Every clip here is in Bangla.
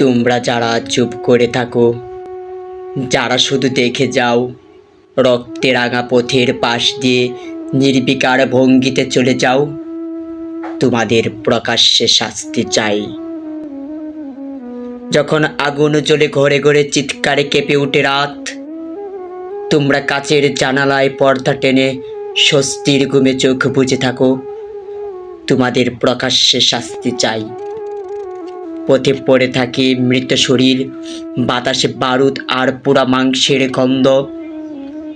তোমরা যারা চুপ করে থাকো, যারা শুধু দেখে যাও, রক্তে রাঙা পথের পাশ দিয়ে নির্বিকার ভঙ্গিতে চলে যাও, তোমাদের প্রকাশ্যে শাস্তি চাই। যখন আগুন জ্বলে ঘরে ঘরে চিৎকারে কেঁপে ওঠে রাত, তোমরা কাচের জানালায় পর্দা টেনে স্বস্তির ঘুমে চোখ বুজে থাকো, তোমাদের প্রকাশ্যে শাস্তি চাই। পথে পড়ে থাকে মৃত শরীর, বাতাসে বারুদ আর পোড়া মাংসের গন্ধ।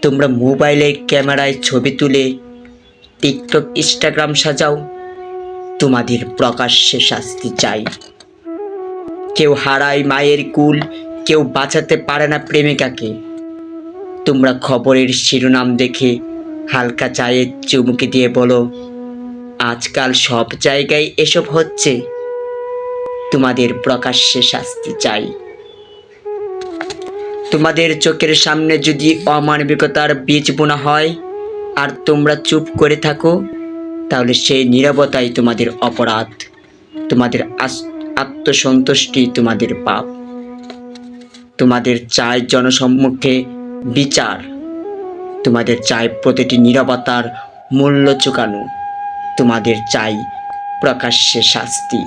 তোমরা মোবাইলের ক্যামেরায় ছবি তুলে টিকটক ইনস্টাগ্রাম সাজাও, তোমাদের প্রকাশ্যে শাস্তি চাই। কেউ হারায় মায়ের কুল, কেউ বাঁচাতে পারে না প্রেমিকাকে। তোমরা খবরের শিরোনাম দেখে হালকা চায়ে চুমুকে দিয়ে বলো, আজকাল সব জায়গায় এসব হচ্ছে, তোমাদের প্রকাশ্যে শাস্তি চাই। তোমাদের চোখের সামনে যদি অমানবিকতার বীজ বোনা হয় আর তোমরা চুপ করে থাকো, তাহলে সেই নীরবতাই তোমাদের অপরাধ, তোমাদের আত্মসন্তুষ্টি তোমাদের পাপ। তোমাদের চাই জনসম্মুখে বিচার, তোমাদের চাই প্রতিটি নীরবতার মূল্য চুকানো, তোমাদের চাই প্রকাশ্যে শাস্তি।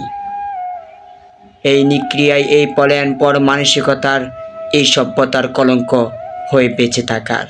এই নিক্রিয়ায়, এই পলায়নপর মানসিকতার, এই সভ্যতার কলঙ্ক হয়ে বেঁচে থাকার